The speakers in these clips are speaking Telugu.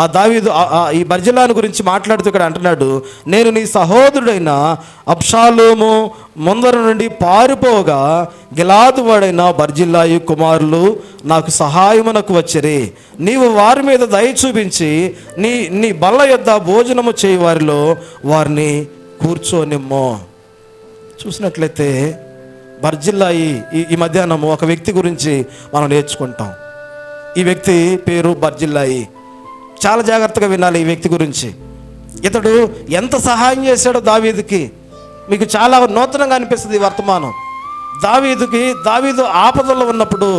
ఆ దావీదు ఈ బర్జిల్లాను గురించి మాట్లాడుతూ ఇక్కడ అంటున్నాడు, నేను నీ సహోదరుడైన అబ్షాలోము ముందర నుండి పారిపోగా గిలాదు వాడైన బర్జిల్లాయి కుమారులు నాకు సహాయమునకు వచ్చిరి. నీవు వారి మీద దయ చూపించి నీ బల్ల యొద్ద భోజనము చేయి వారిలో వారిని కూర్చోనిమ్మో. చూసినట్లయితే బర్జిల్లాయి ఈ మధ్యాహ్నము ఒక వ్యక్తి గురించి మనం నేర్చుకుంటాం. ఈ వ్యక్తి పేరు బర్జిల్లాయి. చాలా జాగ్రత్తగా వినాలి ఈ వ్యక్తి గురించి. ఇతడు ఎంత సహాయం చేశాడో దావీదుకి మీకు చాలా నూతనంగా అనిపిస్తుంది ఈ వర్తమానం. దావీదు ఆపదలో ఉన్నప్పుడు,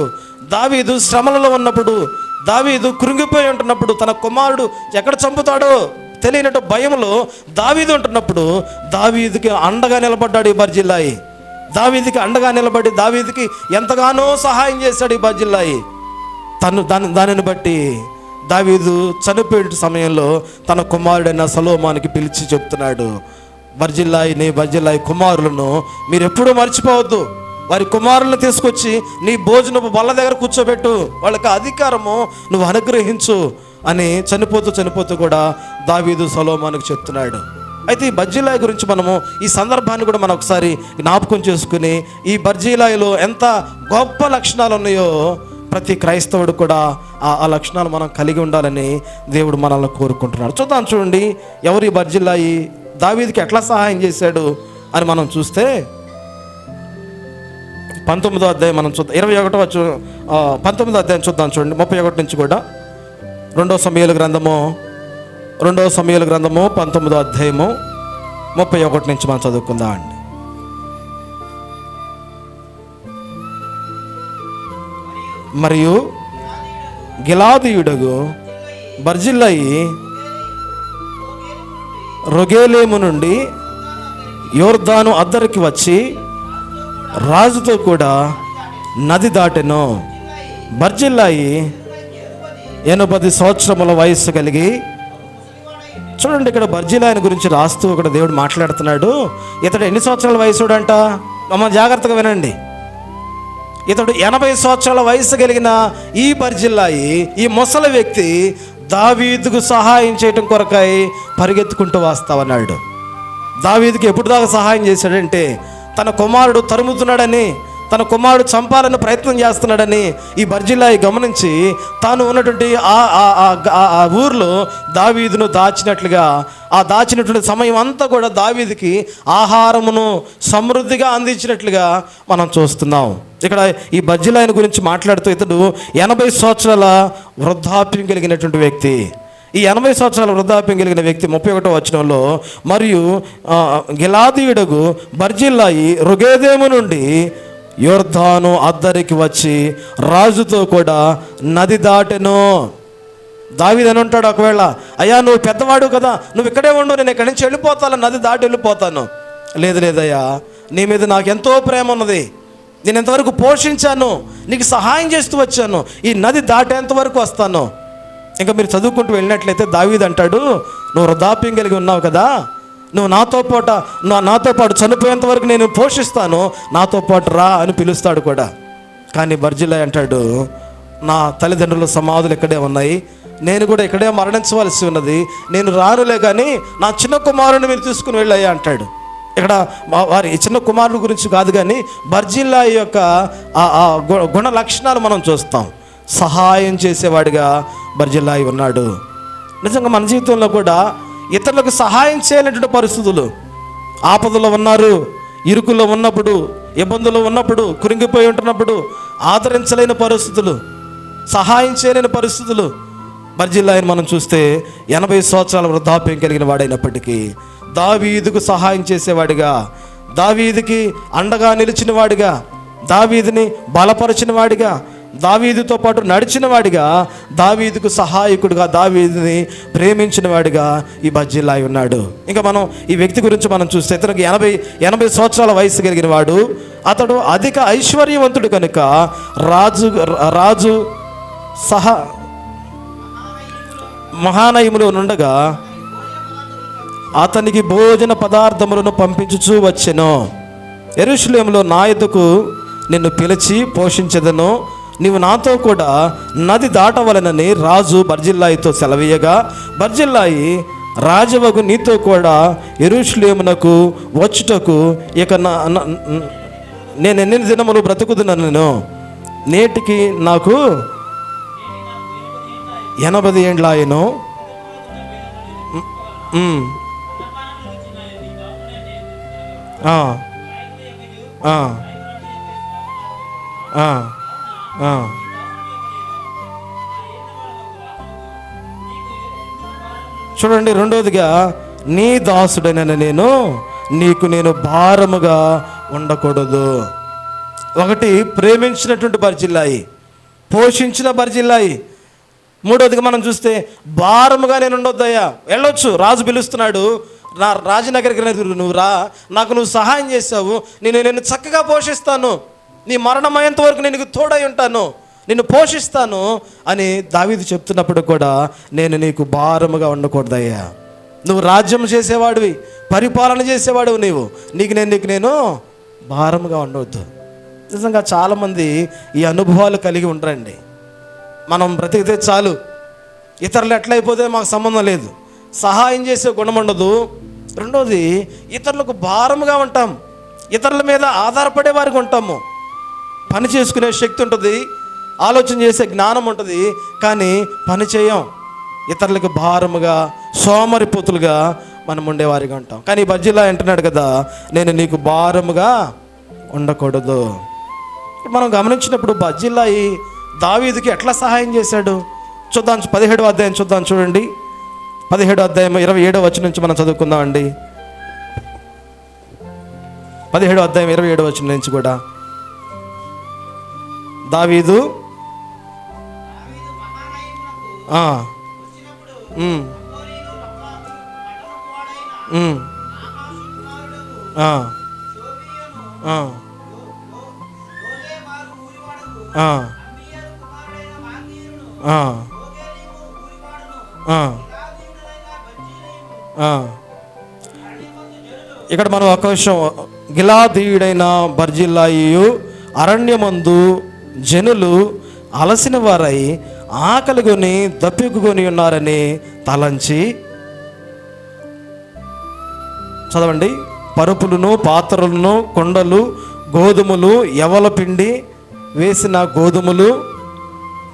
దావీదు శ్రమలలో ఉన్నప్పుడు, దావీదు కృంగిపోయి ఉంటున్నప్పుడు, తన కుమారుడు ఎక్కడ చంపుతాడో తెలియనట్టు భయంలో దావీదు ఉంటున్నప్పుడు దావీదుకి అండగా నిలబడ్డాడు ఈ బర్జిల్లాయి. దావీదుకి అండగా నిలబడి దావీదుకి ఎంతగానో సహాయం చేశాడు ఈ బర్జిల్లాయి. దానిని బట్టి దావీదు చనిపోయే సమయంలో తన కుమారుడైన సొలొమోనుకి పిలిచి చెప్తున్నాడు, బర్జిల్లాయి కుమారులను మీరు ఎప్పుడూ మర్చిపోవద్దు. వారి కుమారులను తీసుకొచ్చి నీ భోజనపు బల్ల దగ్గర కూర్చోబెట్టు, వాళ్ళకి అధికారము నువ్వు అనుగ్రహించు అని చనిపోతూ కూడా దావీదు సొలొమోనుకి చెప్తున్నాడు. అయితే ఈ బర్జిల్లాయి గురించి మనము ఈ సందర్భాన్ని కూడా మనం ఒకసారి జ్ఞాపకం చేసుకుని, ఈ బర్జిల్లాయిలో ఎంత గొప్ప లక్షణాలు ఉన్నాయో ప్రతి క్రైస్తవుడు కూడా ఆ లక్షణాలు మనం కలిగి ఉండాలని దేవుడు మనల్ని కోరుకుంటున్నాడు. చూడండి ఎవరు ఈ బర్జిల్లాయి, దావీదుకి ఎట్లా సహాయం చేశాడు అని మనం చూస్తే 19వ అధ్యాయం మనం చూద్దాం. 19వ అధ్యాయం చూద్దాం. చూడండి 31 నుంచి కూడా 2వ సమూయేలు గ్రంథము 19వ అధ్యాయము 31 నుంచి మనం చదువుకుందాం అండి. మరియు గిలాదీయుడగు బర్జిల్లాయి రొగేలేము నుండి యోర్దాను అద్దరికి వచ్చి రాజుతో కూడా నది దాటెను. బర్జిల్లాయి 80 సంవత్సరముల వయస్సు కలిగి, చూడండి ఇక్కడ బర్జిల్లాయిని గురించి రాస్తూ ఇక్కడ దేవుడు మాట్లాడుతున్నాడు. ఇతడు ఎన్ని సంవత్సరాల వయసుడంట? మమ్మల్ని జాగ్రత్తగా వినండి. ఇతడు 80 సంవత్సరాల వయసు కలిగిన ఈ బర్జిల్లాయి, ఈ ముసలి వ్యక్తి దావీదుకు సహాయం చేయటం కొరకై పరిగెత్తుకుంటూ వస్తావన్నాడు. దావీదుకి ఎప్పుడు దాకా సహాయం చేశాడంటే, తన కుమారుడు తరుముతున్నాడని, తన కుమారుడు చంపాలని ప్రయత్నం చేస్తున్నాడని ఈ బర్జిల్లాయి గమనించి తాను ఉన్నటువంటి ఆ ఊర్లో దావీదును దాచినటువంటి సమయం అంతా కూడా దావీదుకి ఆహారమును సమృద్ధిగా అందించినట్లుగా మనం చూస్తున్నాం. ఇక్కడ ఈ బర్జిల్లాయిని గురించి మాట్లాడుతూ ఇతడు 80 సంవత్సరాల వృద్ధాప్యం కలిగినటువంటి వ్యక్తి. ఈ 80 సంవత్సరాల వృద్ధాప్యం కలిగిన వ్యక్తి 31వ వచనంలో, మరియు గిలాదీయుడగు బర్జిల్లాయి రొగేలేము నుండి యోర్దాను అద్దరికి వచ్చి రాజుతో కూడా నది దాటెను. దావీదు అని ఉంటాడు, ఒకవేళ అయ్యా నువ్వు పెద్దవాడు కదా, నువ్వు ఇక్కడే ఉండు, నేను ఇక్కడి నుంచి వెళ్ళిపోతాను, నది దాటి వెళ్ళిపోతాను. లేదయ్యా, నీ మీద నాకు ఎంతో ప్రేమ ఉన్నది, నేను ఎంతవరకు పోషించాను, నీకు సహాయం చేస్తూ వచ్చాను, ఈ నది దాటేంత వరకు వస్తాను. ఇంకా మీరు చదువుకుంటూ వెళ్ళినట్లయితే దావీదు అంటాడు, నువ్వు వృద్ధాప్యం కలిగి ఉన్నావు కదా, నువ్వు నాతో పాటు చనిపోయేంత వరకు నేను పోషిస్తాను, నాతో పాటు రా అని పిలుస్తాడు కూడా. కానీ బర్జిల్లాయి అంటాడు, నా తల్లిదండ్రుల సమాధులు ఇక్కడే ఉన్నాయి, నేను కూడా ఇక్కడే మరణించవలసి ఉన్నది, నేను రానులే కానీ నా చిన్న కుమారుని మీరు తీసుకుని వెళ్ళయ్యా అంటాడు. ఇక్కడ వారి చిన్న కుమారుని గురించి కాదు కానీ బర్జిల్లాయి యొక్క గుణ లక్షణాలు మనం చూస్తాం. సహాయం చేసేవాడిగా బర్జిల్లాయి ఉన్నాడు. నిజంగా మన జీవితంలో కూడా ఇతరులకు సహాయం చేయలేనటువంటి పరిస్థితులు, ఆపదలో ఉన్నారు, ఇరుకుల్లో ఉన్నప్పుడు, ఇబ్బందులు ఉన్నప్పుడు, కురింగిపోయి ఉంటున్నప్పుడు ఆదరించలేని పరిస్థితులు, సహాయం చేయలేని పరిస్థితులు. బర్జిల్లాయిని మనం చూస్తే 80 సంవత్సరాల వృద్ధాప్యం కలిగిన వాడైనప్పటికీ దావీదుకు సహాయం చేసేవాడిగా, దావీదుకి అండగా నిలిచిన వాడిగా, దావీదుని బలపరిచిన వాడిగా, దావీదుతో పాటు నడిచిన వాడిగా, దావీదుకు సహాయకుడిగా, దావీదుని ప్రేమించిన వాడిగా ఈ బర్జిల్లాయి ఉన్నాడు. ఇంకా మనం ఈ వ్యక్తి గురించి మనం చూస్తే ఇతనికి 80 సంవత్సరాల వయసు కలిగిన వాడు. అతడు అధిక ఐశ్వర్యవంతుడు కనుక రాజు మహానయములో నుండగా అతనికి భోజన పదార్థములను పంపించుచూ వచ్చెను. యెరూషలేములో నా యొద్దకు నిన్ను పిలిచి పోషించెదను, నీవు నాతో కూడా నది దాటవలనని రాజు బర్జిల్లాయితో సెలవీయగా, బర్జిల్లాయి రాజవగు నీతో కూడా యెరూషలేమునకు వచ్చుటకు ఇక నేను ఎన్ని దినములు బ్రతుకుతున్నాను, నేను నేటికి నాకు 80 ఏండ్లు ఆయను. చూడండి, రెండోదిగా నీ దాసుడైన నేను భారముగా ఉండకూడదు. ఒకటి ప్రేమించినటువంటి బర్జిల్లాయి, పోషించిన బర్జిల్లాయి. మూడోదిగా మనం చూస్తే భారముగా నేను ఉండొద్దయ్యా. వెళ్ళొచ్చు, రాజు పిలుస్తున్నాడు, నా రాజనగరికి నువ్వు రా, నువ్వు సహాయం చేసావు, నేను చక్కగా పోషిస్తాను, నీ మరణమయ్యేంత వరకు నేను తోడై ఉంటాను, నిన్ను పోషిస్తాను అని దావీదు చెప్తున్నప్పుడు కూడా నేను నీకు భారముగా ఉండకూడదయ్యా. నువ్వు రాజ్యం చేసేవాడివి, పరిపాలన చేసేవాడివి, నీకు నేను భారముగా ఉండవద్దు. నిజంగా చాలామంది ఈ అనుభవాలు కలిగి ఉండరండి. మనం బ్రతికితే చాలు, ఇతరులు ఎట్లయిపోతే మాకు సంబంధం లేదు, సహాయం చేసే గుణం ఉండదు. రెండోది, ఇతరులకు భారముగా ఉంటాం, ఇతరుల మీద ఆధారపడే వారికి ఉంటాము. పని చేసుకునే శక్తి ఉంటుంది, ఆలోచన చేసే జ్ఞానం ఉంటుంది, కానీ పని చేయం. ఇతరులకు భారముగా, సోమరిపోతులుగా మనం ఉండేవారిగా ఉంటాం. కానీ బర్జిల్లా అంటున్నాడు కదా, నేను నీకు భారముగా ఉండకూడదు. మనం గమనించినప్పుడు బర్జిల్లాయి దావీదుకి ఎట్లా సహాయం చేశాడు చూద్దాం. 17వ అధ్యాయం చూద్దాం, చూడండి. 17వ అధ్యాయం 27వ వచనం నుంచి మనం చదువుకుందామండి. 17వ అధ్యాయం 27వ వచనం నుంచి కూడా దావీదు ఇక్కడ మనం ఒక విషయం, గిలాదీయుడైన బర్జిల్లాయియు అరణ్యమందు జనులు అలసిన వారై ఆకలిగొని దప్పికొని ఉన్నారని తలంచి, చదవండి, పరుపులను, పాత్రలను, కొండలు, గోధుమలు, యవల పిండి వేసిన గోధుమలు,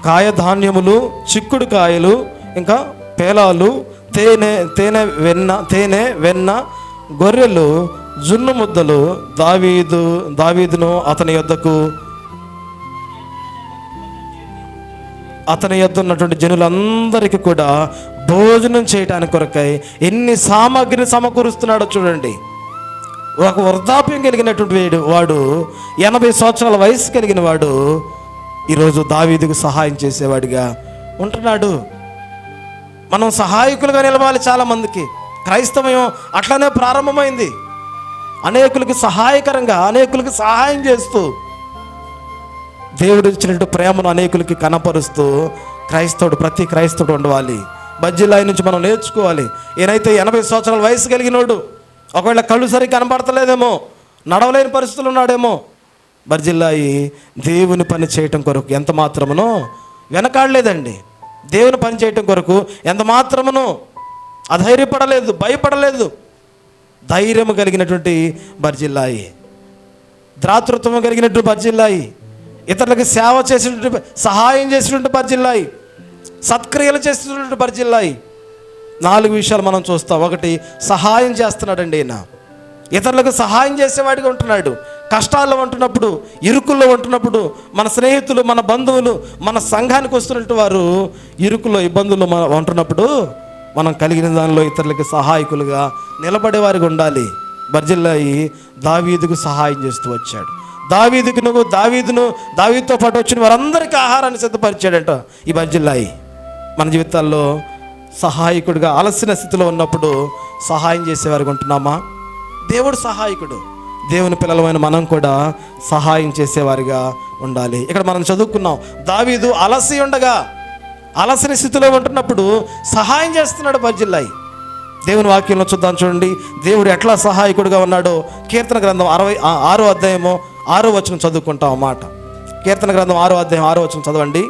కాయధాన్యములు, చిక్కుడు కాయలు, ఇంకా పేలాలు, తేనె వెన్న, గొర్రెలు, జున్ను ముద్దలు దావీదును అతని యొద్ద ఉన్నటువంటి జనులందరికీ కూడా భోజనం చేయటానికి కొరకై ఎన్ని సామాగ్రిని సమకూరుస్తున్నాడో చూడండి. ఒక వృద్ధాప్యం కలిగినటువంటి వాడు, 80 సంవత్సరాల వయసు కలిగిన వాడు ఈరోజు దావీదుకు సహాయం చేసేవాడిగా ఉంటున్నాడు. మనం సహాయకులుగా నిలవాలి. చాలామందికి క్రైస్తవం అట్లానే ప్రారంభమైంది. అనేకులకు సహాయకరంగా, అనేకులకు సహాయం చేస్తూ, దేవుడు ఇచ్చినట్టు ప్రేమను అనేకులకి కనపరుస్తూ ప్రతి క్రైస్తవుడు ఉండవాలి. బర్జిల్లాయి నుంచి మనం నేర్చుకోవాలి. ఈయనైతే 80 సంవత్సరాల వయసు కలిగినోడు, ఒకవేళ కళ్ళు సరిగ్గా కనపడతలేదేమో, నడవలేని పరిస్థితులు ఉన్నాడేమో. బర్జిల్లాయి దేవుని పని చేయటం కొరకు ఎంత మాత్రమునో వెనకాడలేదండి. దేవుని పని చేయటం కొరకు ఎంత మాత్రమునో అధైర్యపడలేదు, భయపడలేదు. ధైర్యం కలిగినటువంటి బర్జిల్లాయి, ద్రాతృత్వం కలిగినటువంటి బర్జిల్లాయి, ఇతరులకు సేవ చేసినటువంటి, సహాయం చేసినటువంటి బర్జిల్లాయి, సత్క్రియలు చేసినటువంటి బర్జిల్లాయి. 4 విషయాలు మనం చూస్తాం. ఒకటి, సహాయం చేస్తున్నాడండి ఈయన, ఇతరులకు సహాయం చేసేవాడిగా ఉంటున్నాడు. కష్టాల్లో ఉంటున్నప్పుడు, ఇరుకుల్లో ఉంటున్నప్పుడు, మన స్నేహితులు, మన బంధువులు, మన సంఘానికి వస్తున్నట్టు వారు ఇరుకుల్లో, ఇబ్బందుల్లో ఉంటున్నప్పుడు మనం కలిగిన దానిలో ఇతరులకి సహాయకులుగా నిలబడేవారిగా ఉండాలి. బర్జిల్లాయి దావీదుకు సహాయం చేస్తూ వచ్చాడు. దావీదుతో పాటు వచ్చిన వారందరికీ ఆహారాన్ని సిద్ధపరిచాడంట ఈ బర్జిల్లాయి. మన జీవితాల్లో సహాయకుడిగా అలసిన స్థితిలో ఉన్నప్పుడు సహాయం చేసేవారికి ఉంటున్నామా? దేవుడు సహాయకుడు. దేవుని పిల్లలమైన మనం కూడా సహాయం చేసేవారిగా ఉండాలి. ఇక్కడ మనం చదువుకున్నాం, దావీదు అలసిన స్థితిలో ఉంటున్నప్పుడు సహాయం చేస్తున్నాడు బర్జిల్లాయి. దేవుని వాక్యంలో చూద్దాం, చూడండి దేవుడు ఎట్లా సహాయకుడిగా ఉన్నాడో. కీర్తన గ్రంథం 66వ అధ్యాయము 6వ వచనం చదువుకుంటాం అన్నమాట. కీర్తన గ్రంథం 6వ అధ్యాయం 6వ వచనం చదవండి.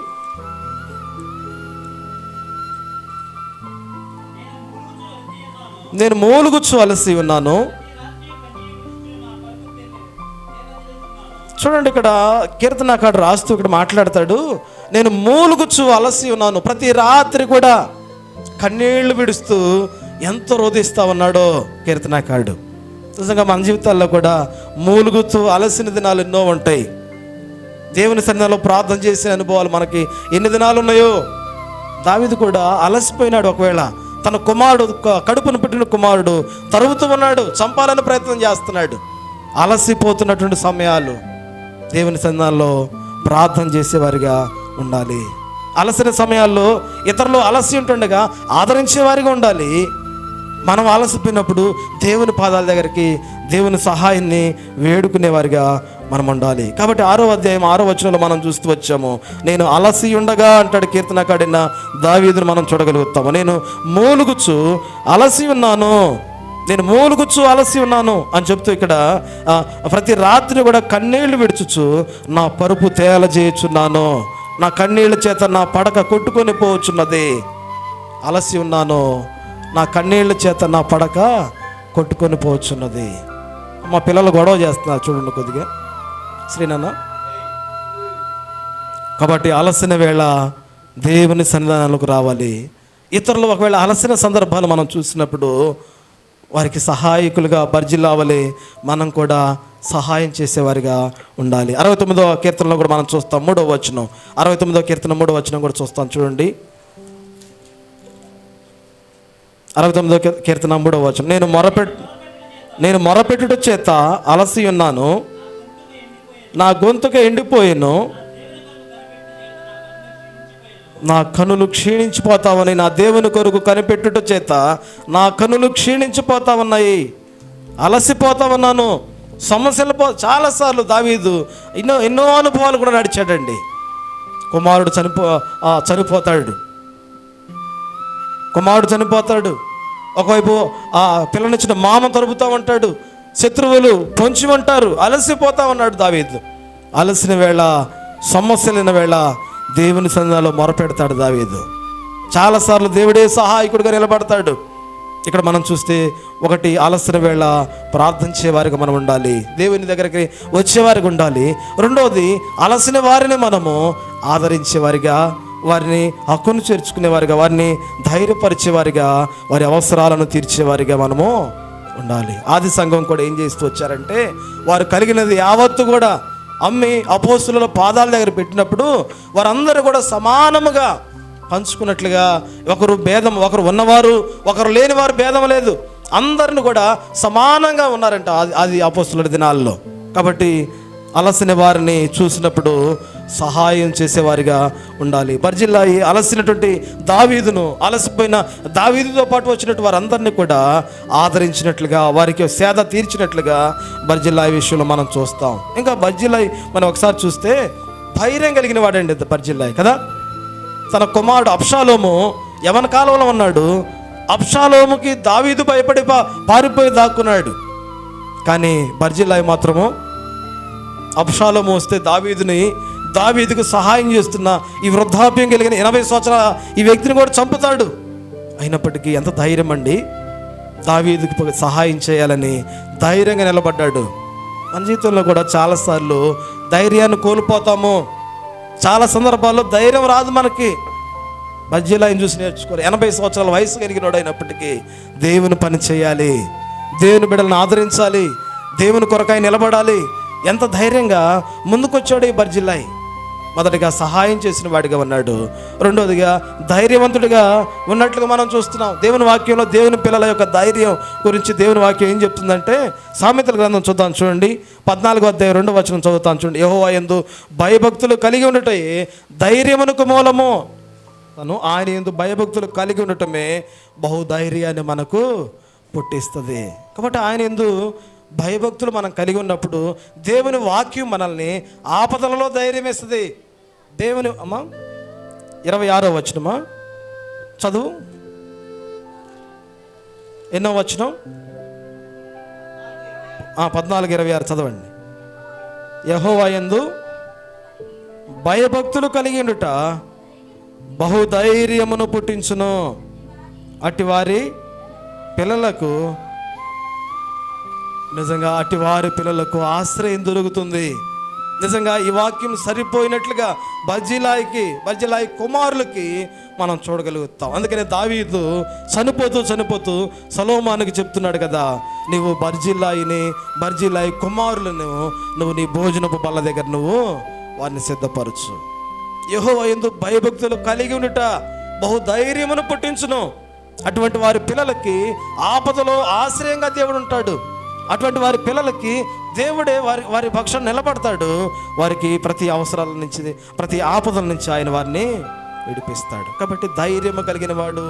నేను మూలుగుచ్చు అలసి ఉన్నాను. చూడండి, ఇక్కడ కీర్తనకారుడు రాస్తూ ఇక్కడ మాట్లాడతాడు, నేను మూలుగుచ్చు అలసి ఉన్నాను. ప్రతి రాత్రి కూడా కన్నీళ్లు విడుస్తూ ఎంత రోధిస్తా ఉన్నాడో కీర్తనకారుడు. నిజంగా మన జీవితాల్లో కూడా మూలుగుతూ అలసిన దినాలు ఎన్నో ఉంటాయి. దేవుని సన్నిధిలో ప్రార్థన చేసిన అనుభవాలు మనకి ఎన్ని దినాలు ఉన్నాయో. దావీదు కూడా అలసిపోయినాడు. ఒకవేళ తన కుమారుడు, కడుపును పుట్టిన కుమారుడు తరుముతూ ఉన్నాడు, చంపాలని ప్రయత్నం చేస్తున్నాడు. అలసిపోతున్నటువంటి సమయాలు దేవుని సన్నిధిలో ప్రార్థన చేసేవారిగా ఉండాలి. అలసిన సమయాల్లో ఇతరులు అలసి ఉంటుండగా ఆదరించేవారిగా ఉండాలి. మనం అలసిపోయినప్పుడు దేవుని పాదాల దగ్గరికి దేవుని సహాయాన్ని వేడుకునేవారిగా మనం ఉండాలి. కాబట్టి 6వ అధ్యాయం 6వ వచనంలో మనం చూస్తూ వచ్చాము, నేను అలసి ఉండగా అంటాడు కీర్తనకారుడైన దావీదును మనం చూడగలుగుతాము. నేను మూలుగుచ్చు అలసి ఉన్నాను, నేను మూలుగుచ్చు అలసి ఉన్నాను అని చెప్తూ ఇక్కడ ప్రతి రాత్రి కూడా కన్నీళ్లు విడుచుచు నా పరుపు తేలజేయుచున్నాను, నా కన్నీళ్ళ చేత నా పడక కొట్టుకొని పోవచ్చున్నది. అలసి ఉన్నాను, నా కన్నీళ్ళ చేత నా పడక కొట్టుకొని పోవచ్చున్నది. మా పిల్లలు గొడవ చేస్తున్నారు చూడండి కొద్దిగా, శ్రీనాన్న. కాబట్టి అలసిన వేళ దేవుని సన్నిధానాలకు రావాలి. ఇతరులు ఒకవేళ అలసిన సందర్భాలు మనం చూసినప్పుడు వారికి సహాయకులుగా బర్జిల్లావలే మనం కూడా సహాయం చేసేవారిగా ఉండాలి. 69వ కీర్తనలో కూడా మనం చూస్తాం 3వ వచనం. 69వ కీర్తన 3వ వచనం కూడా చూస్తాం చూడండి. 69వ కీర్తన 3వ వచనం, నేను మొరపెట్టుట చేత అలసి ఉన్నాను, నా గొంతుక ఎండిపోయాను, నా కనులు క్షీణించిపోతావని, నా దేవుని కొరకు కనిపెట్టుట చేత నా కనులు క్షీణించిపోతా ఉన్నాయి, అలసిపోతా ఉన్నాను, సమస్యలు చాలాసార్లు దావీదు ఎన్నో అనుభవాలు కూడా నడిచాడండి. కుమారుడు చనిపోతాడు. ఒకవైపు ఆ పిల్లనిచ్చిన మామ తరుపుతూ ఉంటాడు, శత్రువులు పొంచి ఉంటారు, అలసిపోతా ఉన్నాడు దావీదు. అలసిన వేళ, సమస్యలైన వేళ దేవుని సన్నిధిలో మొరపెడతాడు దావీదు. చాలాసార్లు దేవుడే సహాయకుడిగా నిలబడతాడు. ఇక్కడ మనం చూస్తే ఒకటి, అలసిన వేళ ప్రార్థించేవారిగా మనం ఉండాలి, దేవుని దగ్గరికి వచ్చేవారిగా ఉండాలి. రెండవది, అలసిన వారిని మనము ఆదరించేవారిగా, వారిని హక్కును చేర్చుకునేవారిగా, వారిని ధైర్యపరిచేవారిగా, వారి అవసరాలను తీర్చేవారిగా మనము ఉండాలి. ఆది సంఘం కూడా ఏం చేస్తూ వచ్చారంటే, వారు కలిగినది యావత్తు కూడా అమ్మి అపోస్తుల పాదాల దగ్గర పెట్టినప్పుడు వారందరూ కూడా సమానముగా పంచుకున్నట్లుగా, ఒకరు ఉన్నవారు ఒకరు లేనివారు భేదం లేదు, అందరిని కూడా సమానంగా ఉన్నారంట అది అపోస్తుల దినాల్లో. కాబట్టి అలసిన వారిని చూసినప్పుడు సహాయం చేసేవారిగా ఉండాలి. బర్జిల్లాయి అలసినటువంటి దావీదును, అలసిపోయిన దావీదుతో పాటు వచ్చినట్టు వారందరినీ కూడా ఆదరించినట్లుగా, వారికి సేద తీర్చినట్లుగా బర్జిల్లాయి విషయంలో మనం చూస్తాం. ఇంకా బర్జిల్లాయి మనం ఒకసారి చూస్తే ధైర్యం కలిగిన వాడండి బర్జిల్లాయి కదా. తన కుమారుడు అబ్షాలోము యవన కాలంలో ఉన్నాడు. అబ్షాలోముకి దావీదు భయపడి పారిపోయి దాక్కున్నాడు. కానీ బర్జిల్లాయి మాత్రము అబ్షాలోము వస్తే దావీదుకు సహాయం చేస్తున్న ఈ వృద్ధాప్యం కలిగిన 80 సంవత్సరాల ఈ వ్యక్తిని కూడా చంపుతాడు. అయినప్పటికీ ఎంత ధైర్యం అండి, దావీదుకు సహాయం చేయాలని ధైర్యంగా నిలబడ్డాడు. మన జీవితంలో కూడా చాలాసార్లు ధైర్యాన్ని కోల్పోతాము. చాలా సందర్భాల్లో ధైర్యం రాదు మనకి. బర్జిల్లాయిని చూసి నేర్చుకోవాలి. 80 సంవత్సరాల వయసు కలిగినోడు అయినప్పటికీ దేవుని పని చేయాలి, దేవుని బిడ్డలను ఆదరించాలి, దేవుని కొరకాయ నిలబడాలి. ఎంత ధైర్యంగా ముందుకొచ్చాడు ఈ బర్జిల్లాయి. మొదటిగా సహాయం చేసిన వాడిగా ఉన్నాడు. రెండోదిగా ధైర్యవంతుడిగా ఉన్నట్లుగా మనం చూస్తున్నాం. దేవుని వాక్యంలో దేవుని పిల్లల యొక్క ధైర్యం గురించి దేవుని వాక్యం ఏం చెప్తుందంటే, సామెతల గ్రంథం చూద్దాం చూడండి, 14వ అధ్యాయం 2వ వచనం చదువుతాను చూడండి. యెహోవా యందు భయభక్తులు కలిగి ఉండటే ధైర్యమునకు మూలము. ఆయన యందు భయభక్తులు కలిగి ఉండటమే బహుధైర్యాన్ని మనకు పుట్టిస్తుంది. కాబట్టి ఆయన యందు భయభక్తులు మనం కలిగి ఉన్నప్పుడు దేవుని వాక్యం మనల్ని ఆపదలలో ధైర్యం ఇస్తుంది. దేవుని 26వ వచనమా చదువు, ఎన్నో వచనం? 14:26 చదవండి. యెహోవా యందు భయభక్తులు కలిగి ఉండుట బహుధైర్యమును పుట్టించును. అటివారి పిల్లలకు నిజంగా అటివారి పిల్లలకు ఆశ్రయం దొరుకుతుంది. నిజంగా ఈ వాక్యం సరిపోయినట్లుగా బర్జిలాయి కుమారులకి మనం చూడగలుగుతాం. అందుకనే దావీదు చనిపోతూ సొలొమోనుకి చెప్తున్నాడు కదా, నీవు బర్జిలాయి కుమారులను నువ్వు నీ భోజనపు బల్ల దగ్గర నువ్వు వారిని సిద్ధపరచు. యెహోవా యందు భయభక్తులు కలిగి ఉండుట బహుధైర్యమును పుట్టించును. అటువంటి వారి పిల్లలకి ఆపదలో ఆశ్రయంగా దేవుడు ఉంటాడు. అటువంటి వారి పిల్లలకి దేవుడే వారి పక్షాన నిలబడతాడు. వారికి ప్రతి అవసరాల నుంచి, ప్రతి ఆపదల నుంచి ఆయన వారిని విడిపిస్తాడు. కాబట్టి ధైర్యము కలిగిన వాడు